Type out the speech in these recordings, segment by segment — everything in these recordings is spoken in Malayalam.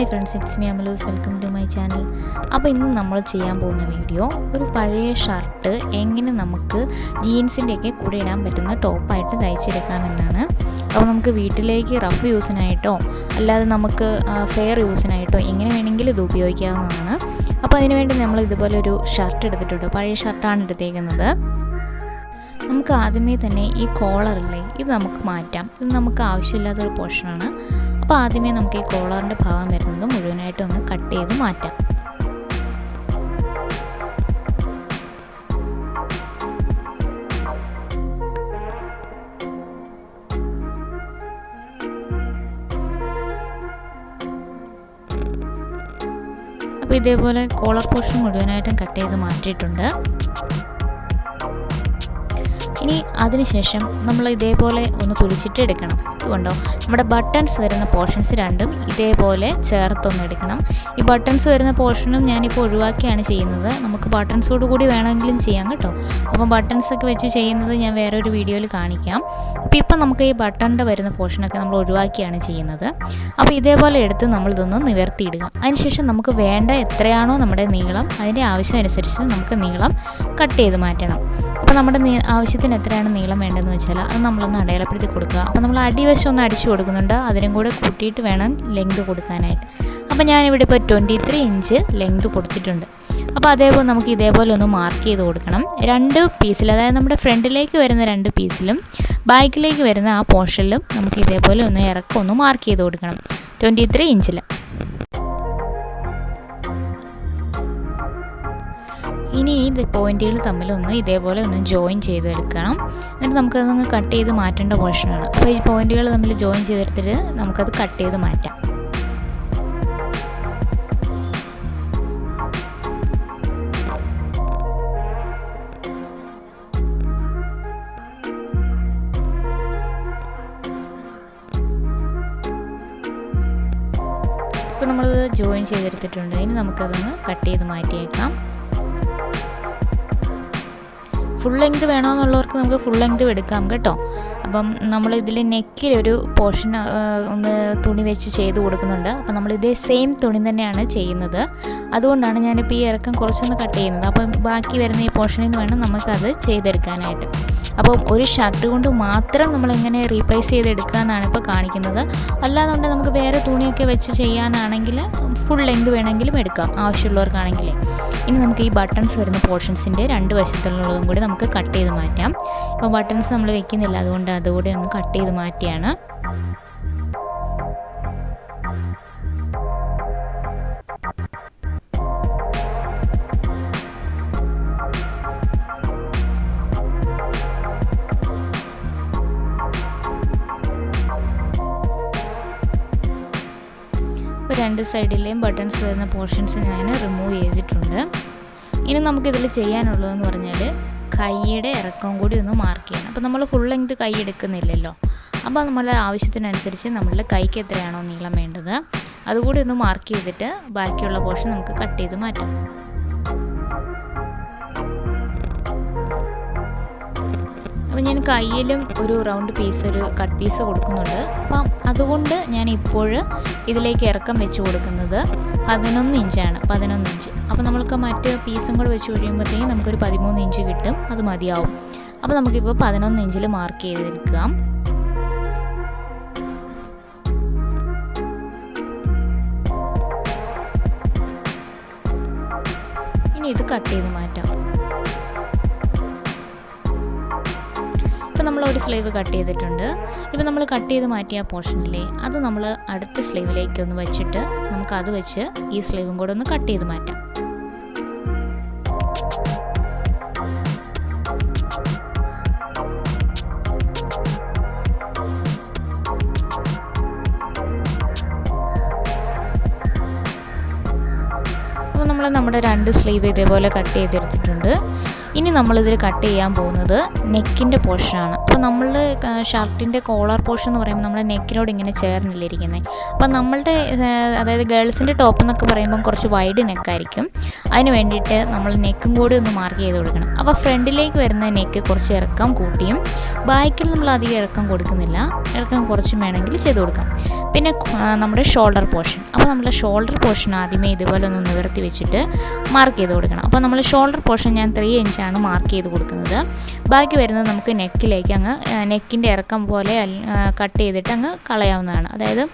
Hi friends, it's me Amaluz. Welcome to my channel. അപ്പോൾ ഇന്ന് നമ്മൾ ചെയ്യാൻ പോകുന്ന വീഡിയോ ഒരു പഴയ ഷർട്ട് എങ്ങനെ നമുക്ക് ജീൻസിൻ്റെയൊക്കെ കൂടെ ഇടാൻ പറ്റുന്ന ടോപ്പായിട്ട് തയ്ച്ചെടുക്കാമെന്നാണ്. അപ്പോൾ നമുക്ക് വീട്ടിലേക്ക് റഫ് യൂസിനായിട്ടോ അല്ലാതെ നമുക്ക് ഫെയർ യൂസിനായിട്ടോ എങ്ങനെ വേണമെങ്കിലും ഇത് ഉപയോഗിക്കാവുന്നതാണ്. അപ്പോൾ അതിനുവേണ്ടി നമ്മൾ ഇതുപോലെ ഒരു ഷർട്ട് എടുത്തിട്ടുണ്ട്. പഴയ ഷർട്ടാണ് എടുത്തേക്കുന്നത്. നമുക്ക് ആദ്യമേ തന്നെ ഈ കോളറില്ലേ ഇത് നമുക്ക് മാറ്റാം. ഇത് നമുക്ക് ആവശ്യമില്ലാത്തൊരു പോർഷനാണ്. അപ്പോൾ ആദ്യമേ നമുക്ക് ഈ കോളറിൻ്റെ ഭാഗം വരുന്നത് മുഴുവനായിട്ടും ഒന്ന് കട്ട് ചെയ്ത് മാറ്റാം. അപ്പോൾ ഇതേപോലെ കോളർ പോർഷൻ മുഴുവനായിട്ടും കട്ട് ചെയ്ത് മാറ്റിയിട്ടുണ്ട്. ഇനി അതിനുശേഷം നമ്മൾ ഇതേപോലെ ഒന്ന് പിടിച്ചിട്ട് എടുക്കണം. ഇതുകൊണ്ടോ നമ്മുടെ ബട്ടൺസ് വരുന്ന പോർഷൻസ് രണ്ടും ഇതേപോലെ ചേർത്തൊന്ന് എടുക്കണം. ഈ ബട്ടൺസ് വരുന്ന പോർഷനും ഞാനിപ്പോൾ ഒഴിവാക്കിയാണ് ചെയ്യുന്നത്. നമുക്ക് ബട്ടൺസോട് കൂടി വേണമെങ്കിലും ചെയ്യാം കേട്ടോ. അപ്പം ബട്ടൺസൊക്കെ വെച്ച് ചെയ്യുന്നത് ഞാൻ വേറൊരു വീഡിയോയിൽ കാണിക്കാം. അപ്പോൾ ഇപ്പം നമുക്ക് ഈ ബട്ടണിൻ്റെ വരുന്ന പോർഷനൊക്കെ നമ്മൾ ഒഴിവാക്കിയാണ് ചെയ്യുന്നത്. അപ്പോൾ ഇതേപോലെ എടുത്ത് നമ്മളിതൊന്ന് നിവർത്തിയിടുക. അതിനുശേഷം നമുക്ക് വേണ്ട എത്രയാണോ നമ്മുടെ നീളം അതിൻ്റെ ആവശ്യം അനുസരിച്ച് നമുക്ക് നീളം കട്ട് ചെയ്ത് മാറ്റണം. അപ്പോൾ നമ്മുടെ ആവശ്യത്തിന് എത്രയാണ് നീളം വേണ്ടതെന്ന് വെച്ചാൽ അത് നമ്മളൊന്ന് അടയാളപ്പെടുത്തി കൊടുക്കുക. അപ്പോൾ നമ്മൾ അടിവശം ഒന്ന് അടിച്ചു കൊടുക്കുന്നുണ്ട്. അതിനും കൂടെ കൂട്ടിയിട്ട് വേണം ലെങ്ത് കൊടുക്കാനായിട്ട്. അപ്പോൾ ഞാനിവിടെ ഇപ്പോൾ 23 ഇഞ്ച് ലെങ്ത് കൊടുത്തിട്ടുണ്ട്. അപ്പോൾ അതേപോലെ നമുക്ക് ഇതേപോലെ ഒന്ന് മാർക്ക് ചെയ്ത് കൊടുക്കണം. രണ്ട് പീസിൽ, അതായത് നമ്മുടെ ഫ്രണ്ടിലേക്ക് വരുന്ന രണ്ട് പീസിലും ബാക്കിലേക്ക് വരുന്ന ആ പോർഷനിലും നമുക്ക് ഇതേപോലെ ഒന്ന് ഇറക്കം ഒന്ന് മാർക്ക് ചെയ്ത് കൊടുക്കണം 23 ഇഞ്ചിൽ. ഇനി ഈ പോയിൻറ്റുകൾ തമ്മിലൊന്ന് ഇതേപോലെ ഒന്ന് ജോയിൻ ചെയ്തെടുക്കണം. എന്നിട്ട് നമുക്കതൊന്ന് കട്ട് ചെയ്ത് മാറ്റേണ്ട പോർഷനാണ്. അപ്പോൾ ഈ പോയിൻറ്റുകൾ തമ്മിൽ ജോയിൻ ചെയ്തെടുത്തിട്ട് നമുക്കത് കട്ട് ചെയ്ത് മാറ്റാം. അപ്പോൾ നമ്മളത് ജോയിൻ ചെയ്തെടുത്തിട്ടുണ്ട്. ഇനി നമുക്കതൊന്ന് കട്ട് ചെയ്ത് മാറ്റിയേക്കാം. ഫുൾ ലെങ്ത് വേണമെന്നുള്ളവർക്ക് നമുക്ക് ഫുൾ ലെങ്ത് എടുക്കാം കേട്ടോ. അപ്പം നമ്മളിതിൽ നെക്കിലൊരു പോർഷൻ ഒന്ന് തുണി വെച്ച് ചെയ്ത് കൊടുക്കുന്നുണ്ട്. അപ്പം നമ്മളിതേ സെയിം തുണി തന്നെയാണ് ചെയ്യുന്നത്. അതുകൊണ്ടാണ് ഞാനിപ്പോൾ ഈ ഇറക്കം കുറച്ചൊന്ന് കട്ട് ചെയ്യുന്നത്. അപ്പം ബാക്കി വരുന്ന ഈ പോർഷനിൽ നിന്ന് വേണം നമുക്കത് ചെയ്തെടുക്കാനായിട്ട്. അപ്പം ഒരു ഷർട്ട് കൊണ്ട് മാത്രം നമ്മളെങ്ങനെ റീപ്ലേസ് ചെയ്തെടുക്കുക എന്നാണ് ഇപ്പോൾ കാണിക്കുന്നത്. അല്ലാതെ നമുക്ക് വേറെ തുണിയൊക്കെ വെച്ച് ചെയ്യാനാണെങ്കിൽ ഫുൾ ലെങ്ത് വേണമെങ്കിലും എടുക്കാം ആവശ്യമുള്ളവർക്കാണെങ്കിൽ. ഇനി നമുക്ക് ഈ ബട്ടൺസ് വരുന്ന പോർഷൻസിൻ്റെ രണ്ട് വശത്തുള്ളതും കൂടി നമുക്ക് കട്ട് ചെയ്ത് മാറ്റാം. ഇപ്പോൾ ബട്ടൺസ് നമ്മൾ വെക്കുന്നില്ല, അതുകൊണ്ട് അതുകൂടി ഒന്ന് കട്ട് ചെയ്ത് മാറ്റിയാണ്. ഇപ്പോൾ രണ്ട് സൈഡിലെയും ബട്ടൺസ് വരുന്ന പോർഷൻസ് ഞാൻ റിമൂവ് ചെയ്തിട്ടുണ്ട്. ഇനി നമുക്കിതിൽ ചെയ്യാനുള്ളതെന്ന് പറഞ്ഞാൽ കൈയുടെ ഇറക്കവും കൂടി ഒന്ന് മാർക്ക് ചെയ്യണം. അപ്പോൾ നമ്മൾ ഫുൾ ലെങ്ത് കൈ എടുക്കുന്നില്ലല്ലോ. അപ്പോൾ നമ്മളുടെ ആവശ്യത്തിനനുസരിച്ച് നമ്മളുടെ കൈക്ക് എത്രയാണോ നീളം വേണ്ടത് അതുകൂടി ഒന്ന് മാർക്ക് ചെയ്തിട്ട് ബാക്കിയുള്ള പോർഷൻ നമുക്ക് കട്ട് ചെയ്ത് മാറ്റാം. അപ്പോൾ ഞാൻ കയ്യിലും ഒരു റൗണ്ട് പീസ്, ഒരു കട്ട് പീസ് കൊടുക്കുന്നുണ്ട്. അപ്പം അതുകൊണ്ട് ഞാൻ ഇപ്പോൾ ഇതിലേക്ക് ഇറക്കം വെച്ച് കൊടുക്കുന്നത് 11 ഇഞ്ചാണ്. 11 ഇഞ്ച്. അപ്പോൾ നമ്മൾക്ക് മറ്റ് പീസും കൂടെ വെച്ച് കഴിയുമ്പോഴത്തേക്കും നമുക്കൊരു 13 ഇഞ്ച് കിട്ടും. അത് മതിയാവും. അപ്പോൾ നമുക്കിപ്പോൾ 11 ഇഞ്ചിൽ മാർക്ക് ചെയ്തെടുക്കാം. ഇനി ഇത് കട്ട് ചെയ്ത് മാറ്റാം. ഇപ്പോൾ നമ്മൾ ഒരു സ്ലീവ് കട്ട് ചെയ്തിട്ടുണ്ട്. ഇപ്പോൾ നമ്മൾ കട്ട് ചെയ്ത് മാറ്റിയ പോർഷനില്ലേ അത് നമ്മൾ അടുത്ത സ്ലീവിലേക്ക് ഒന്ന് വെച്ചിട്ട് നമുക്കത് വെച്ച് ഈ സ്ലീവും കൂടെ ഒന്ന് കട്ട് ചെയ്ത് മാറ്റാം. അപ്പോൾ നമ്മൾ നമ്മുടെ രണ്ട് സ്ലീവ് ഇതേപോലെ കട്ട് ചെയ്തെടുത്തിട്ടുണ്ട്. ഇനി നമ്മളിതിൽ കട്ട് ചെയ്യാൻ പോകുന്നത് നെക്കിൻ്റെ പോർഷനാണ്. അപ്പോൾ നമ്മൾ ഷർട്ടിൻ്റെ കോളർ പോർഷൻ എന്ന് പറയുമ്പോൾ നമ്മുടെ നെക്കിനോട് ഇങ്ങനെ ചേർന്നില്ല ഇരിക്കുന്നത്. അപ്പോൾ നമ്മളുടെ അതായത് ഗേൾസിൻ്റെ ടോപ്പ് എന്നൊക്കെ പറയുമ്പം കുറച്ച് വൈഡ് നെക്കായിരിക്കും. അതിന് വേണ്ടിയിട്ട് നമ്മൾ നെക്കും കൂടി ഒന്ന് മാർക്ക് ചെയ്ത് കൊടുക്കണം. അപ്പോൾ ഫ്രണ്ടിലേക്ക് വരുന്ന നെക്ക് കുറച്ച് ഇറക്കം കൂട്ടിയും ബാക്കിൽ നമ്മൾ അധികം ഇറക്കം കൊടുക്കുന്നില്ല, ഇറക്കം കുറച്ചും വേണമെങ്കിൽ ചെയ്ത് കൊടുക്കാം. പിന്നെ നമ്മുടെ ഷോൾഡർ പോർഷൻ. അപ്പോൾ നമ്മൾ ഷോൾഡർ പോർഷൻ ആദ്യമേ ഇതുപോലെ ഒന്ന് നിവർത്തി വെച്ചിട്ട് മാർക്ക് ചെയ്ത് കൊടുക്കണം. അപ്പോൾ നമ്മൾ ഷോൾഡർ പോർഷൻ ഞാൻ 3 ഇഞ്ചാണ് മാർക്ക് ചെയ്ത് കൊടുക്കുന്നത്. ബാക്കി വരുന്നത് നമുക്ക് നെക്കിലേക്ക് അങ്ങ് നെക്കിൻ്റെ ഇറക്കം പോലെ കട്ട് ചെയ്തിട്ട് അങ്ങ് കളയാവുന്നതാണ്. അതായത്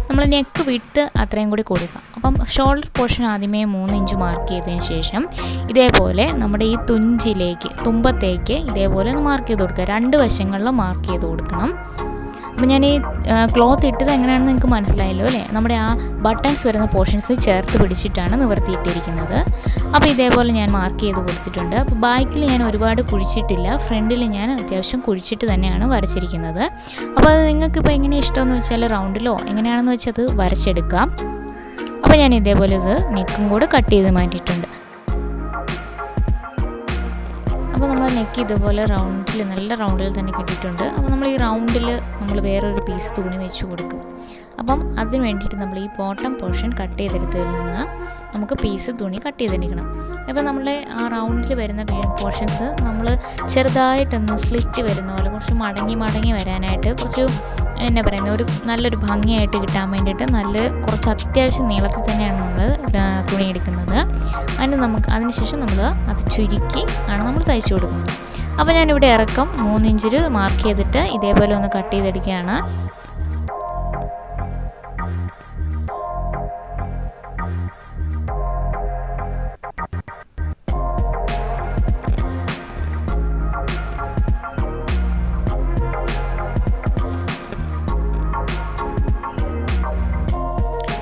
നമ്മൾ നെക്ക് വിട്ട് അത്രയും കൂടി കൊടുക്കാം. അപ്പം ഷോൾഡർ പോർഷൻ ആദ്യമേ 3 ഇഞ്ച് മാർക്ക് ചെയ്തതിന് ശേഷം ഇതേപോലെ നമ്മുടെ ഈ തുമ്പത്തേക്ക് ഇതേപോലെ ഒന്ന് മാർക്ക് ചെയ്ത് കൊടുക്കുക. 2 വശങ്ങളിലും മാർക്ക് ചെയ്ത് കൊടുക്കണം. അപ്പോൾ ഞാൻ ഈ ക്ലോത്ത് ഇട്ടത് എങ്ങനെയാണെന്ന് നിങ്ങൾക്ക് മനസ്സിലായല്ലോ അല്ലേ? നമ്മുടെ ആ ബട്ടൺസ് വരുന്ന പോർഷൻസ് ചേർത്ത് പിടിച്ചിട്ടാണ് നിവർത്തിയിട്ടിരിക്കുന്നത്. അപ്പോൾ ഇതേപോലെ ഞാൻ മാർക്ക് ചെയ്ത് കൊടുത്തിട്ടുണ്ട്. അപ്പോൾ ബാക്കിൽ ഞാൻ ഒരുപാട് കുഴിച്ചിട്ടില്ല, ഫ്രണ്ടിൽ ഞാൻ അത്യാവശ്യം കുഴിച്ചിട്ട് തന്നെയാണ് വരച്ചിരിക്കുന്നത്. അപ്പോൾ അത് നിങ്ങൾക്കിപ്പോൾ എങ്ങനെ ഇഷ്ടമെന്ന് വെച്ചാൽ റൗണ്ടിലോ എങ്ങനെയാണെന്ന് വെച്ചാൽ അത് വരച്ചെടുക്കാം. അപ്പോൾ ഞാൻ ഇതേപോലെ ഇത് നെക്കും കൂടെ കട്ട് ചെയ്ത് മാറ്റിയിട്ടുണ്ട്. അപ്പോൾ നമ്മൾ നെക്ക് ഇതുപോലെ നല്ല റൗണ്ടിൽ തന്നെ കിട്ടിയിട്ടുണ്ട്. അപ്പോൾ നമ്മൾ ഈ റൗണ്ടിൽ നമ്മൾ വേറൊരു പീസ് തുണി വെച്ച് കൊടുക്കും. അപ്പം അതിന് വേണ്ടിയിട്ട് നമ്മൾ ഈ ബോട്ടം പോർഷൻ കട്ട് ചെയ്തെടുത്തതിൽ നിന്ന് നമുക്ക് പീസ് തുണി കട്ട് ചെയ്തെടുക്കണം. അപ്പോൾ നമ്മളുടെ ആ റൗണ്ടിൽ വരുന്ന പോർഷൻസ് നമ്മൾ ചെറുതായിട്ടൊന്ന് സ്ലിറ്റ് വരുന്ന പോലെ കുറച്ച് മടങ്ങി വരാനായിട്ട് കുറച്ച് എന്നാ പറയുന്നത് നല്ലൊരു ഭംഗിയായിട്ട് കിട്ടാൻ വേണ്ടിയിട്ട് കുറച്ച് അത്യാവശ്യം നീളത്തിൽ തന്നെയാണ് നമ്മൾ തുണി എടുക്കുന്നത്. അതിനുശേഷം നമ്മൾ അത് ചുരുക്കി ആണ് നമ്മൾ തയ്ച്ചു കൊടുക്കുന്നത്. അപ്പോൾ ഞാനിവിടെ ഇറക്കം 3 ഇഞ്ചിൽ മാർക്ക് ചെയ്തിട്ട് ഇതേപോലെ ഒന്ന് കട്ട് ചെയ്തെടുക്കുകയാണ്.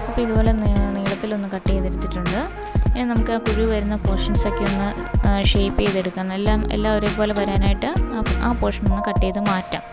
അപ്പോൾ ഇതുപോലെ നീളത്തിലൊന്ന് കട്ട് ചെയ്തെടുത്തിട്ടുണ്ട്. ഇനി നമുക്ക് ആ കുഴി വരുന്ന പോർഷൻസൊക്കെ ഒന്ന് ഷേപ്പ് ചെയ്തെടുക്കാം. എല്ലാം ഒരേപോലെ വരാനായിട്ട് ആ പോർഷൻ ഒന്ന് കട്ട് ചെയ്ത് മാറ്റാം.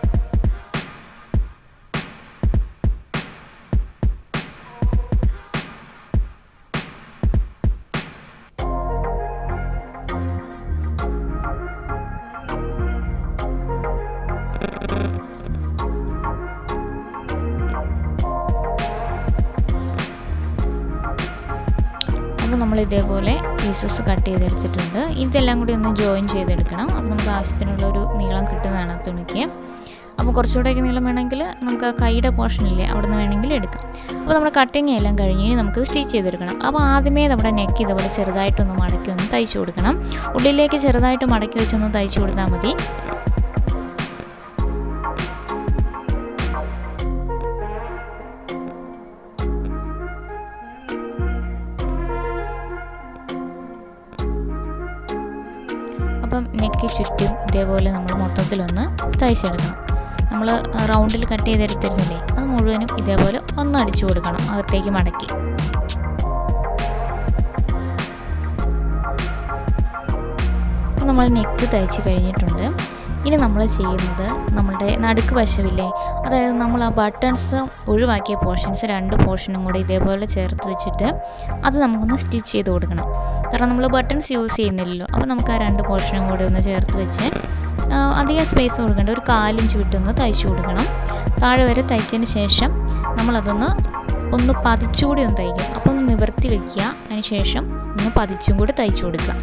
അപ്പോൾ നമ്മൾ ഇതേപോലെ പീസസ് കട്ട് ചെയ്തെടുത്തിട്ടുണ്ട്. ഇതെല്ലാം കൂടി ഒന്ന് ജോയിൻ ചെയ്തെടുക്കണം. അപ്പോൾ നമുക്ക് ആവശ്യത്തിനുള്ള ഒരു നീളം കിട്ടുന്നതാണ് തുണിക്ക്. അപ്പോൾ കുറച്ചുകൂടെയൊക്കെ നീളം വേണമെങ്കിൽ നമുക്ക് ആ കൈയുടെ പോർഷനില്ലേ അവിടെ നിന്ന് വേണമെങ്കിൽ എടുക്കാം. അപ്പോൾ നമ്മുടെ കട്ടിങ് എല്ലാം കഴിഞ്ഞ് ഇനി നമുക്ക് സ്റ്റിച്ച് ചെയ്തെടുക്കണം. അപ്പോൾ ആദ്യമേ നമ്മുടെ നെക്ക് ഇതുപോലെ ചെറുതായിട്ടൊന്ന് മടക്കി ഒന്ന് തയ്ച്ചു കൊടുക്കണം. ഉള്ളിലേക്ക് ചെറുതായിട്ട് മടക്കി വെച്ചൊന്ന് തയ്ച്ചു കൊടുത്താൽ മതി. അപ്പം നെക്ക് ചുറ്റും ഇതേപോലെ നമ്മൾ മൊത്തത്തിലൊന്ന് തയ്ച്ചെടുക്കണം. നമ്മൾ റൗണ്ടിൽ കട്ട് ചെയ്തെടുത്തിരുന്നില്ലേ അത് മുഴുവനും ഇതേപോലെ ഒന്ന് അടിച്ചു കൊടുക്കണം അകത്തേക്ക് മടക്കി. നമ്മൾ നെക്ക് തയ്ച്ച് കഴിഞ്ഞിട്ടുണ്ട്. ഇനി നമ്മൾ ചെയ്യുന്നത് നമ്മളുടെ നടുക്ക് വശമില്ലേ, അതായത് നമ്മൾ ആ ബട്ടൺസ് ഒഴിവാക്കിയ പോർഷൻസ് 2 പോർഷനും കൂടി ഇതേപോലെ ചേർത്ത് വെച്ചിട്ട് അത് നമുക്കൊന്ന് സ്റ്റിച്ച് ചെയ്ത് കൊടുക്കണം. കാരണം നമ്മൾ ബട്ടൺസ് യൂസ് ചെയ്യുന്നില്ലല്ലോ. അപ്പോൾ നമുക്ക് ആ 2 പോർഷനും കൂടി ഒന്ന് ചേർത്ത് വെച്ച് അധികം സ്പേസ് കൊടുക്കേണ്ട ഒരു 4 ഇഞ്ച് വിട്ടൊന്ന് തയ്ച്ചു കൊടുക്കണം. താഴെ വരെ തയ്ച്ചതിന് ശേഷം നമ്മളതൊന്ന് പതിച്ചുകൂടി ഒന്ന് തയ്ക്കും. അപ്പോൾ ഒന്ന് നിവർത്തി വയ്ക്കുക. അതിന് ശേഷം ഒന്ന് പതിച്ചും കൂടി തയ്ച്ചു കൊടുക്കുക.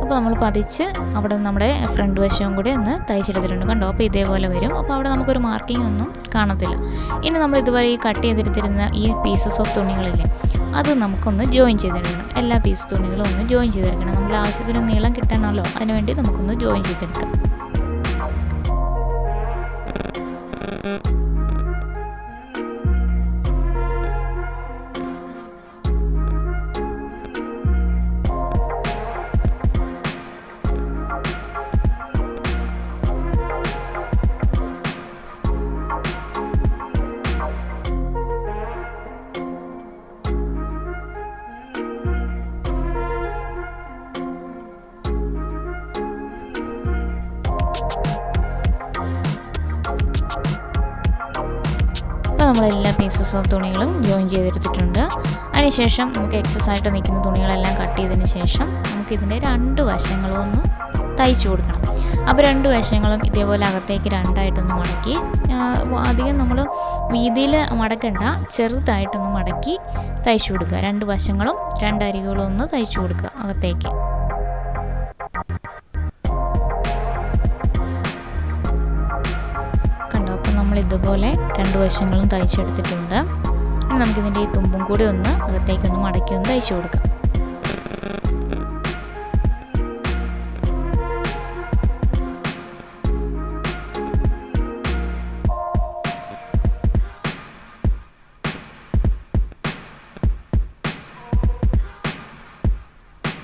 അപ്പോൾ നമ്മൾ പതിച്ച് അവിടെ നമ്മുടെ ഫ്രണ്ട് വശവും കൂടി ഒന്ന് തയ്ച്ചെടുത്തിട്ടുണ്ട്. കണ്ടോ? അപ്പോൾ ഇതേപോലെ വരും. അപ്പോൾ അവിടെ നമുക്കൊരു മാർക്കിംഗ് ഒന്നും കാണത്തില്ല. ഇനി നമ്മൾ ഇതുവരെ ഈ കട്ട് ചെയ്തെടുത്തിരുന്ന ഈ പീസസ് ഓഫ് തുണികളില്ലേ അത് നമുക്കൊന്ന് ജോയിൻ ചെയ്തെടുക്കണം. എല്ലാ പീസ് തുണികളും ഒന്ന് ജോയിൻ ചെയ്തെടുക്കണം. നമ്മൾ ആവശ്യത്തിന് നീളം കിട്ടണമല്ലോ, അതിനുവേണ്ടി നമുക്കൊന്ന് ജോയിൻ ചെയ്തെടുക്കാം. അപ്പോൾ നമ്മളെല്ലാ പീസസ് ഓഫ് തുണികളും ജോയിൻ ചെയ്തെടുത്തിട്ടുണ്ട്. അതിനുശേഷം നമുക്ക് എക്സസ് ആയിട്ട് നിൽക്കുന്ന തുണികളെല്ലാം കട്ട് ചെയ്തതിന് ശേഷം നമുക്കിതിൻ്റെ 2 വശങ്ങളും ഒന്ന് തയ്ച്ചു കൊടുക്കണം. അപ്പോൾ രണ്ട് വശങ്ങളും ഇതേപോലെ അകത്തേക്ക് രണ്ടായിട്ടൊന്ന് മടക്കി, അധികം നമ്മൾ വീതിയിൽ മടക്കണ്ട, ചെറുതായിട്ടൊന്ന് മടക്കി തയ്ച്ചു കൊടുക്കുക. രണ്ട് വശങ്ങളും രണ്ടരികളും ഒന്ന് തയ്ച്ചു കൊടുക്കുക അകത്തേക്ക്. കണ്ടോ? അപ്പോൾ നമ്മൾ ഇതുപോലെ രണ്ട് വശങ്ങളും തയ്ച്ചെടുത്തിട്ടുണ്ട്. ഇനി നമുക്കിതിൻ്റെ ഈ തുമ്പും കൂടി ഒന്ന് അകത്തേക്കൊന്ന് മടക്കി ഒന്ന് തയ്ച്ചു കൊടുക്കാം.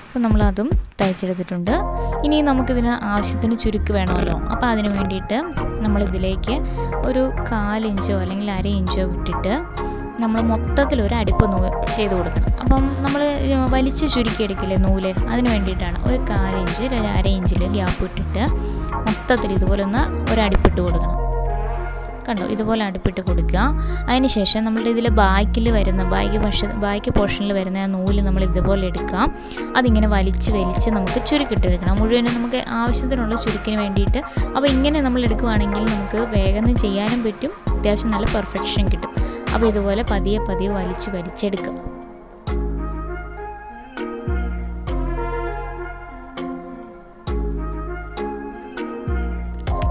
അപ്പോൾ നമ്മളതും തയ്ച്ചെടുത്തിട്ടുണ്ട്. ഇനി നമുക്കിതിന് ആവശ്യത്തിന് ചുരുക്ക് വേണമല്ലോ. അപ്പോൾ അതിന് വേണ്ടിയിട്ട് നമ്മളിതിലേക്ക് ഒരു 1/4 ഇഞ്ചോ അല്ലെങ്കിൽ 1/2 ഇഞ്ചോ വിട്ടിട്ട് നമ്മൾ മൊത്തത്തിലൊരു അടിപ്പ് ചെയ്ത് കൊടുക്കണം. അപ്പം നമ്മൾ വലിച്ച് ചുരുക്കിയെടുക്കില്ലേ നൂല്, അതിന് വേണ്ടിയിട്ടാണ് ഒരു 1/4 ഇഞ്ച് 1/2 ഇഞ്ചിൽ ഗ്യാപ്പ് ഇട്ടിട്ട് മൊത്തത്തിൽ ഇതുപോലെ ഒന്ന് ഒരു അടിപ്പിട്ട് കൊടുക്കണം. കണ്ടോ? ഇതുപോലെ അടുപ്പിട്ട് കൊടുക്കുക. അതിനുശേഷം നമ്മളുടെ ഇതിൽ ബാക്കിൽ വരുന്ന ബാക്കി പോർഷനിൽ വരുന്ന ആ നൂല് നമ്മൾ ഇതുപോലെ എടുക്കാം. അതിങ്ങനെ വലിച്ച് നമുക്ക് ചുരുക്കിട്ടെടുക്കണം. മുഴുവനും നമുക്ക് ആവശ്യത്തിനുള്ള ചുരുക്കിന് വേണ്ടിയിട്ട്. അപ്പോൾ ഇങ്ങനെ നമ്മൾ എടുക്കുകയാണെങ്കിൽ നമുക്ക് വേഗം ചെയ്യാനും പറ്റും, അത്യാവശ്യം നല്ല പെർഫെക്ഷൻ കിട്ടും. അപ്പോൾ ഇതുപോലെ പതിയെ വലിച്ചെടുക്കുക.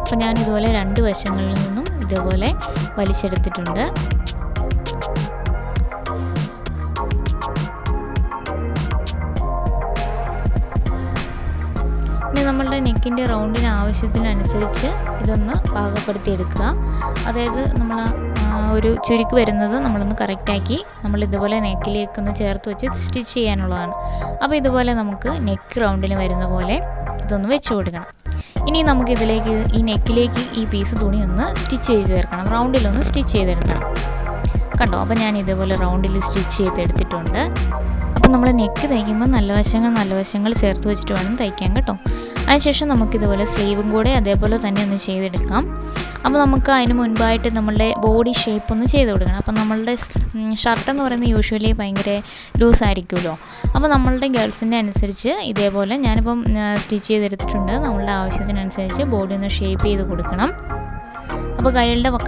അപ്പോൾ ഞാൻ ഇതുപോലെ രണ്ട് വശങ്ങളിൽ നിന്നും ഇതുപോലെ വലിച്ചെടുത്തിട്ടുണ്ട്. ഇനി നമ്മളുടെ നെക്കിൻ്റെ റൗണ്ടിന് ആവശ്യത്തിനനുസരിച്ച് ഇതൊന്ന് പാകപ്പെടുത്തിയെടുക്കുക. അതായത് നമ്മൾ ഒരു ചുരുക്ക് വരുന്നത് നമ്മളൊന്ന് കറക്റ്റാക്കി നമ്മൾ ഇതുപോലെ നെക്കിലേക്കൊന്ന് ചേർത്ത് വെച്ച് സ്റ്റിച്ച് ചെയ്യാനുള്ളതാണ്. അപ്പോൾ ഇതുപോലെ നമുക്ക് നെക്ക് റൗണ്ടിന് വരുന്ന പോലെ ഇതൊന്ന് വെച്ച് കൊടുക്കണം. ഇനി നമുക്കിതിലേക്ക് ഈ നെക്കിലേക്ക് ഈ പീസ് തുണി ഒന്ന് സ്റ്റിച്ച് ചെയ്ത് ചേർക്കണം, റൗണ്ടിലൊന്ന് സ്റ്റിച്ച് ചെയ്തെടുക്കണം. കണ്ടോ? അപ്പോൾ ഞാൻ ഇതേപോലെ റൗണ്ടിൽ സ്റ്റിച്ച് ചെയ്തെടുത്തിട്ടുണ്ട്. അപ്പോൾ നമ്മൾ നെക്ക് തയ്ക്കുമ്പോൾ നല്ല വശങ്ങൾ ചേർത്ത് വെച്ചിട്ട് വേണം തയ്ക്കാൻ കേട്ടോ. അതിനുശേഷം നമുക്കിതുപോലെ സ്ലീവും കൂടെ അതേപോലെ തന്നെ ഒന്ന് ചെയ്തെടുക്കാം. അപ്പോൾ നമുക്ക് അതിന് മുൻപായിട്ട് നമ്മളുടെ ബോഡി ഷേപ്പ് ഒന്ന് ചെയ്ത് കൊടുക്കണം. അപ്പോൾ നമ്മളുടെ ഷർട്ടെന്ന് പറയുന്നത് യൂഷ്വലി ഭയങ്കര ലൂസായിരിക്കുമല്ലോ. അപ്പോൾ നമ്മളുടെ ഗേൾസിൻ്റെ അനുസരിച്ച് ഇതേപോലെ ഞാനിപ്പം സ്റ്റിച്ച് ചെയ്തെടുത്തിട്ടുണ്ട്. നമ്മളുടെ ആവശ്യത്തിനനുസരിച്ച് ബോഡി ഒന്ന് ഷേപ്പ് ചെയ്ത് കൊടുക്കണം. അപ്പോൾ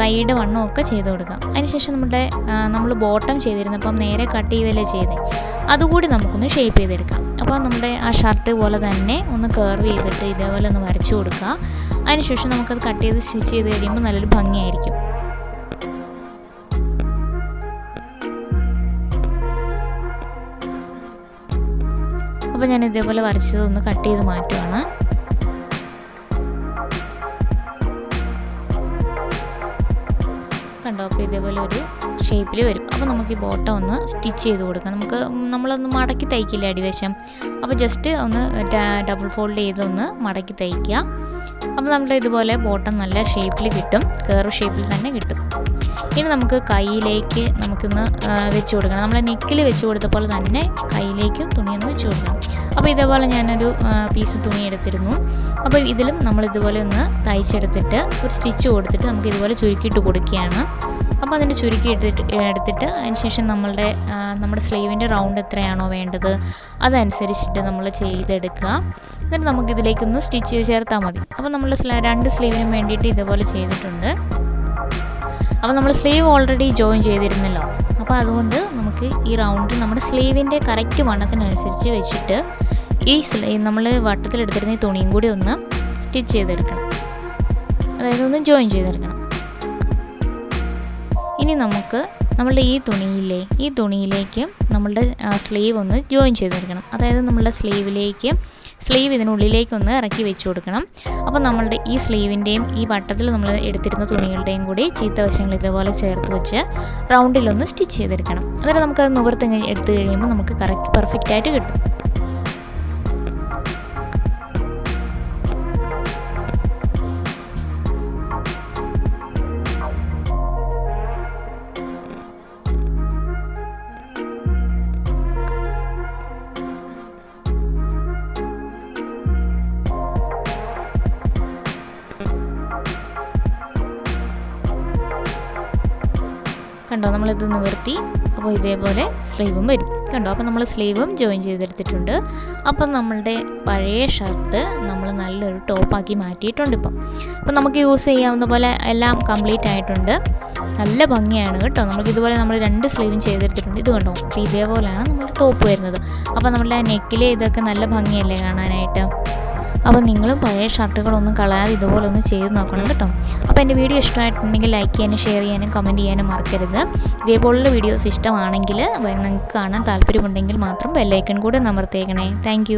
കൈയുടെ വണ്ണമൊക്കെ ചെയ്ത് കൊടുക്കാം. അതിനുശേഷം നമ്മൾ ബോട്ടം ചെയ്തിരുന്നപ്പം നേരെ കട്ട് ചെയ്യുകയല്ലേ ചെയ്തേ, അതുകൂടി നമുക്കൊന്ന് ഷേപ്പ് ചെയ്തെടുക്കാം. അപ്പോൾ നമ്മുടെ ആ ഷർട്ട് പോലെ തന്നെ ഒന്ന് കർവ് ചെയ്തിട്ട് ഇതേപോലെ ഒന്ന് വരച്ചു കൊടുക്കുക. അതിനുശേഷം നമുക്കത് കട്ട് ചെയ്ത് സ്റ്റിച്ച് ചെയ്ത് കഴിയുമ്പോൾ നല്ലൊരു ഭംഗിയായിരിക്കും. അപ്പോൾ ഞാൻ ഇതേപോലെ വരച്ചതൊന്ന് കട്ട് ചെയ്ത് മാറ്റുകയാണ്. കണ്ടോ? അപ്പോൾ ഇതേപോലെ ഒരു ഷേപ്പിൽ വരും. അപ്പോൾ നമുക്ക് ഈ ബോട്ടം ഒന്ന് സ്റ്റിച്ച് ചെയ്ത് കൊടുക്കാം. നമ്മളൊന്ന് മടക്കി തയ്ക്കില്ല അടിവശം, അപ്പോൾ ജസ്റ്റ് ഒന്ന് ഡബിൾ ഫോൾഡ് ചെയ്തൊന്ന് മടക്കി തയ്ക്കുക. അപ്പോൾ നമ്മുടെ ഇതുപോലെ ബോട്ടം നല്ല ഷേപ്പിൽ കിട്ടും, കർവ് ഷേപ്പിൽ തന്നെ കിട്ടും. ഇനി നമുക്ക് കൈയിലേക്ക് നമുക്കൊന്ന് വെച്ച് കൊടുക്കണം. നമ്മൾ നെക്കിൽ വെച്ച് കൊടുത്ത പോലെ തന്നെ കൈയിലേക്കും തുണിയൊന്ന് വെച്ച് കൊടുക്കണം. അപ്പോൾ ഇതേപോലെ ഞാനൊരു പീസ് തുണി എടുത്തിരുന്നു. അപ്പോൾ ഇതിലും നമ്മളിതുപോലെ ഒന്ന് തയ്ച്ചെടുത്തിട്ട് ഒരു സ്റ്റിച്ച് കൊടുത്തിട്ട് നമുക്ക് ഇതുപോലെ ചുരുക്കിയിട്ട് കൊടുക്കുകയാണ്. അപ്പോൾ അതിൻ്റെ ചുരുക്കി എടുത്തിട്ട് അതിനുശേഷം നമ്മുടെ സ്ലീവിൻ്റെ റൗണ്ട് എത്രയാണോ വേണ്ടത് അതനുസരിച്ചിട്ട് നമ്മൾ ചെയ്തെടുക്കുക. എന്നിട്ട് നമുക്കിതിലേക്കൊന്ന് സ്റ്റിച്ച് ചെയ്ത് ചേർത്താൽ മതി. അപ്പോൾ നമ്മൾ രണ്ട് സ്ലീവിനും വേണ്ടിയിട്ട് ഇതുപോലെ ചെയ്തിട്ടുണ്ട്. അപ്പോൾ നമ്മൾ സ്ലീവ് ഓൾറെഡി ജോയിൻ ചെയ്തിരുന്നല്ലോ. അപ്പോൾ അതുകൊണ്ട് നമുക്ക് ഈ റൗണ്ട് നമ്മുടെ സ്ലീവിൻ്റെ കറക്റ്റ് വണ്ണത്തിനനുസരിച്ച് വെച്ചിട്ട് നമ്മൾ വട്ടത്തിലെടുത്തിരുന്ന ഈ തുണിയും കൂടി ഒന്ന് സ്റ്റിച്ച് ചെയ്തെടുക്കണം, അതായത് ഒന്ന് ജോയിൻ ചെയ്തെടുക്കണം. ഇനി നമുക്ക് നമ്മളുടെ ഈ തുണിയിലേക്ക് നമ്മളുടെ സ്ലീവ് ഒന്ന് ജോയിൻ ചെയ്തെടുക്കണം. അതായത് നമ്മളുടെ സ്ലീവ് ഇതിനുള്ളിലേക്കൊന്ന് ഇറക്കി വെച്ച് കൊടുക്കണം. അപ്പോൾ നമ്മളുടെ ഈ സ്ലീവിൻ്റെയും ഈ വട്ടത്തിൽ നമ്മൾ എടുത്തിരുന്ന തുണികളുടെയും കൂടി ചീത്ത വശങ്ങൾ ഇതേപോലെ ചേർത്ത് വെച്ച് റൗണ്ടിലൊന്ന് സ്റ്റിച്ച് ചെയ്തെടുക്കണം. എന്നിട്ട് നമുക്കത് നിവർത്തി എടുത്തു കഴിയുമ്പോൾ നമുക്ക് പെർഫെക്റ്റ് ആയിട്ട് കിട്ടും. കണ്ടോ? നമ്മളിത് നിവർത്തി. അപ്പോൾ ഇതേപോലെ സ്ലീവും വരും. കണ്ടോ. അപ്പോൾ നമ്മൾ സ്ലീവും ജോയിൻ ചെയ്തെടുത്തിട്ടുണ്ട്. അപ്പം നമ്മളുടെ പഴയ ഷർട്ട് നമ്മൾ നല്ലൊരു ടോപ്പാക്കി മാറ്റിയിട്ടുണ്ട് ഇപ്പം. അപ്പം നമുക്ക് യൂസ് ചെയ്യാവുന്ന പോലെ എല്ലാം കംപ്ലീറ്റ് ആയിട്ടുണ്ട്. നല്ല ഭംഗിയാണ് കേട്ടോ. നമുക്കിതുപോലെ നമ്മൾ 2 സ്ലീവും ചെയ്തെടുത്തിട്ടുണ്ട്. ഇത് കണ്ടോ. അപ്പോൾ ഇതേപോലെയാണ് നമ്മൾ ടോപ്പ് വരുന്നത്. അപ്പോൾ നമ്മളുടെ നെക്കിലെ ഇതൊക്കെ നല്ല ഭംഗിയല്ലേ കാണാനായിട്ട്. അപ്പോൾ നിങ്ങളും പഴയ ഷർട്ടുകളൊന്നും കളയാതെ ഇതുപോലെ ഒന്ന് ചെയ്ത് നോക്കണം കേട്ടോ. അപ്പോൾ എൻ്റെ വീഡിയോ ഇഷ്ടമായിട്ടുണ്ടെങ്കിൽ ലൈക്ക് ചെയ്യാനും ഷെയർ ചെയ്യാനും കമൻറ്റ് ചെയ്യാനും മറക്കരുത്. ഇതേപോലുള്ള വീഡിയോസ് ഇഷ്ടമാണെങ്കിൽ നിങ്ങൾക്ക് കാണാൻ താല്പര്യമുണ്ടെങ്കിൽ മാത്രം ബെല്ലൈക്കൺ കൂടെ അമർത്തിയേക്കണേ. താങ്ക്